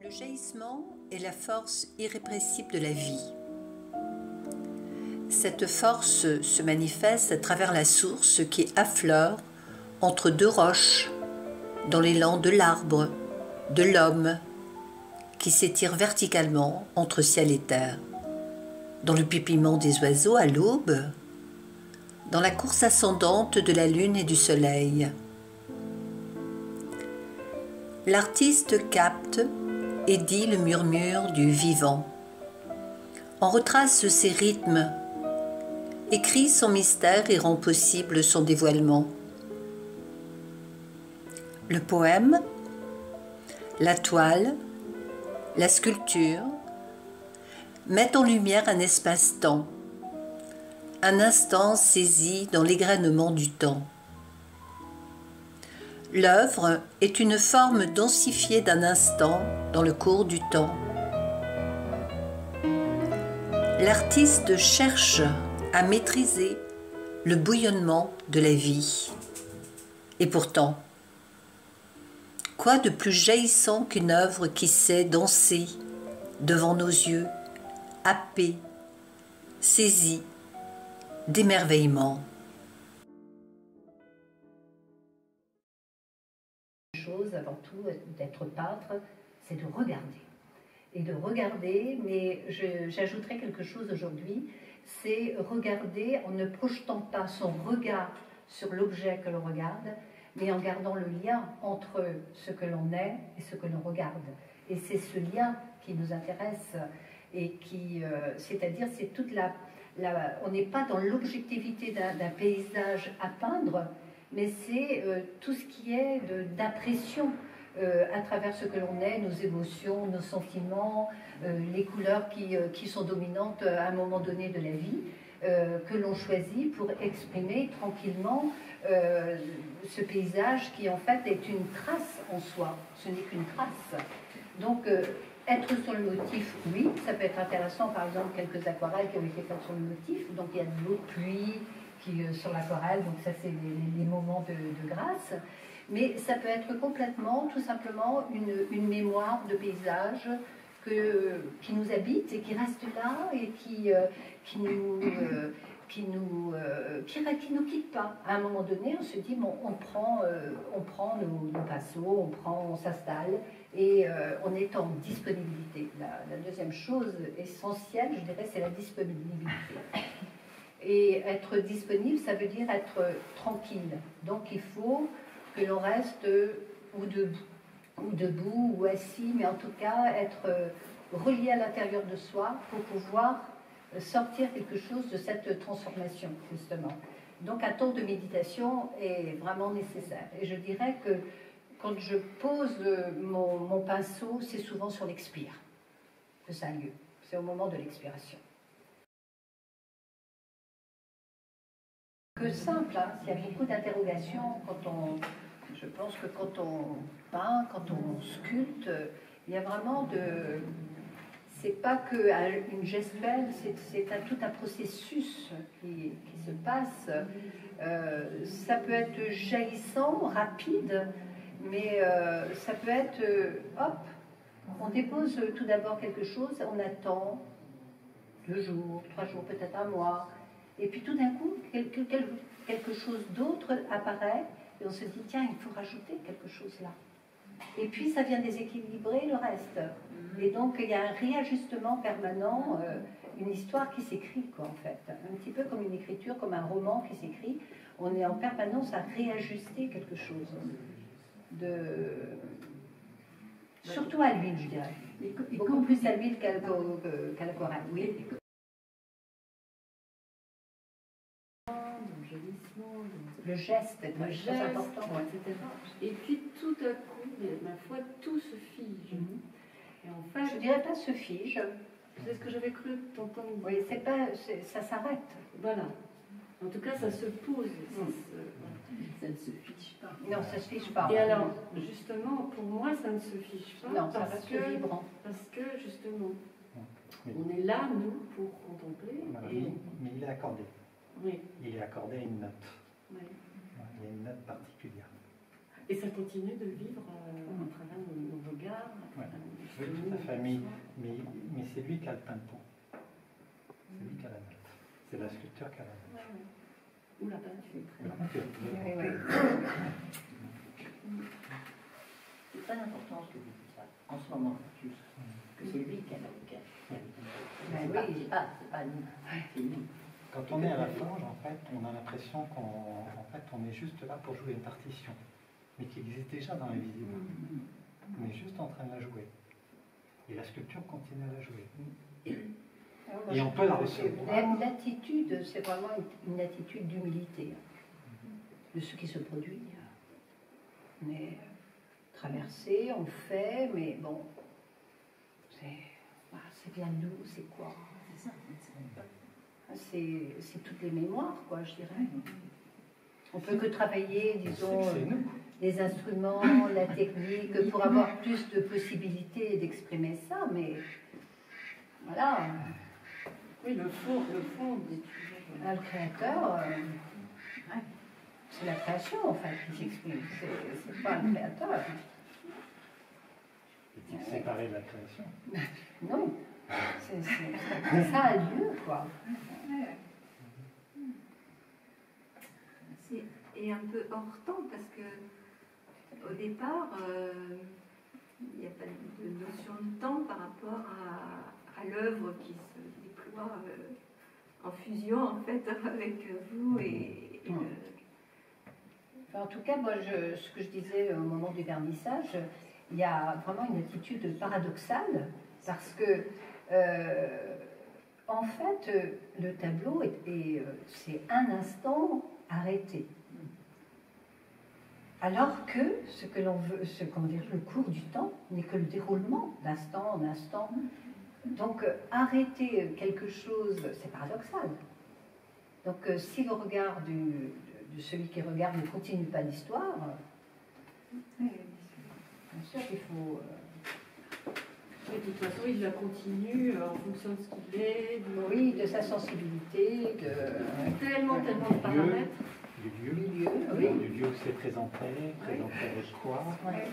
Le jaillissement est la force irrépressible de la vie. Cette force se manifeste à travers la source qui affleure entre deux roches, dans l'élan de l'arbre, de l'homme, qui s'étire verticalement entre ciel et terre, dans le pipillement des oiseaux à l'aube, dans la course ascendante de la lune et du soleil. L'artiste capte et dit le murmure du vivant, en retrace ses rythmes, écrit son mystère et rend possible son dévoilement. Le poème, la toile, la sculpture mettent en lumière un espace-temps, un instant saisi dans l'égrainement du temps. L'œuvre est une forme densifiée d'un instant dans le cours du temps. L'artiste cherche à maîtriser le bouillonnement de la vie. Et pourtant, quoi de plus jaillissant qu'une œuvre qui sait danser devant nos yeux, happée, saisie d'émerveillement. Chose avant tout d'être peintre, c'est de regarder. Et de regarder, mais j'ajouterais quelque chose aujourd'hui, c'est regarder en ne projetant pas son regard sur l'objet que l'on regarde, mais en gardant le lien entre ce que l'on est et ce que l'on regarde. Et c'est ce lien qui nous intéresse, et qui, c'est-à-dire, c'est toute on n'est pas dans l'objectivité d'un paysage à peindre, mais c'est tout ce qui est d'impression à travers ce que l'on est, nos émotions, nos sentiments, les couleurs qui sont dominantes à un moment donné de la vie, que l'on choisit pour exprimer tranquillement ce paysage qui en fait est une trace en soi, ce n'est qu'une trace. Donc être sur le motif, oui, ça peut être intéressant, par exemple quelques aquarelles qui ont été faites sur le motif, donc il y a de l'eau de pluie sur l'aquarelle, donc ça c'est les moments de grâce, mais ça peut être complètement, tout simplement, une mémoire de paysage qui nous habite et qui reste là et qui nous quitte pas. À un moment donné, on se dit, bon, on prend nos pinceaux, on s'installe et on est en disponibilité. La deuxième chose essentielle, je dirais, c'est la disponibilité. Et être disponible, ça veut dire être tranquille. Donc il faut que l'on reste ou debout, ou assis, mais en tout cas être relié à l'intérieur de soi pour pouvoir sortir quelque chose de cette transformation, justement. Donc un temps de méditation est vraiment nécessaire. Et je dirais que quand je pose mon pinceau, c'est souvent sur l'expire que ça a lieu. C'est au moment de l'expiration. Que simple, hein. Il y a beaucoup d'interrogations je pense que quand on peint, quand on sculpte, il y a vraiment c'est pas qu'une gestuelle, c'est tout un processus qui se passe. Ça peut être jaillissant, rapide, mais ça peut être, hop, on dépose tout d'abord quelque chose, on attend 2 jours, 3 jours, peut-être un mois, et puis tout d'un coup, quelque chose d'autre apparaît, et on se dit, tiens, il faut rajouter quelque chose là. Et puis ça vient déséquilibrer le reste. Et donc il y a un réajustement permanent, une histoire qui s'écrit, quoi, en fait. Un petit peu comme une écriture, comme un roman qui s'écrit. On est en permanence à réajuster quelque chose. Surtout à l'huile, je dirais. Beaucoup plus à l'huile qu'à l'aquarelle, oui. Le geste est très important, etc. Et puis tout à coup, ma foi, tout se fige. Et en fait, je ne dirais pas se fige. C'est ce que j'avais cru t'entendre. Oui, ça s'arrête. Voilà. En tout cas, ça se pose. Ça ne se fiche pas. Non, ça ne se fiche pas. Et alors, justement, pour moi, ça ne se fiche pas. Non, ça reste vibrant. Parce que, justement, on est là, nous, pour contempler. Voilà, et... Mais il est accordé. Oui. Il est accordé à une note. Oui. Il y a une note particulière. Et ça continue de vivre à travers nos regards, à travers nos Oui, toute la famille. Mais c'est lui qui a le tympan. C'est lui qui a la note. C'est la sculpture qui a la note. Ou la peinture. C'est très important ce que vous dites ça, en ce moment, juste. Que c'est lui qui a la c'est pas nous, c'est lui. Quand on est à la forge, en fait, on a l'impression qu'on est juste là pour jouer une partition, mais qui existe déjà dans l'invisible. On est juste en train de la jouer. Et la sculpture continue à la jouer. Et on peut la recevoir. L'attitude, c'est vraiment une attitude d'humilité de ce qui se produit. On est traversé, on fait, mais bon, c'est bien nous, c'est quoi? C'est ça. C'est toutes les mémoires, quoi, je dirais. On peut que travailler, disons, les instruments, la technique, pour avoir plus de possibilités d'exprimer ça, mais voilà. Oui, le fond est toujours... Le créateur, c'est la création, en fait, qui s'exprime. C'est pas le créateur. Est-il séparé de la création? Non. C'est ça a lieu, quoi. Et un peu hors temps, parce que au départ, il n'y a pas de notion de temps par rapport à l'œuvre qui se déploie en fusion, en fait, avec vous et En tout cas, moi, ce que je disais au moment du vernissage, il y a vraiment une attitude paradoxale, parce que en fait, le tableau c'est un instant arrêté. Alors que ce que l'on veut, le cours du temps n'est que le déroulement d'instant en instant. Donc arrêter quelque chose, c'est paradoxal. Donc si le regard de celui qui regarde ne continue pas l'histoire, bien sûr qu'il faut... Oui, de toute façon, il la continue en fonction de ce qu'il est. Oui, de sa sensibilité, tellement de paramètres. Du lieu, oui. Du lieu où c'est présenté avec quoi. Ouais.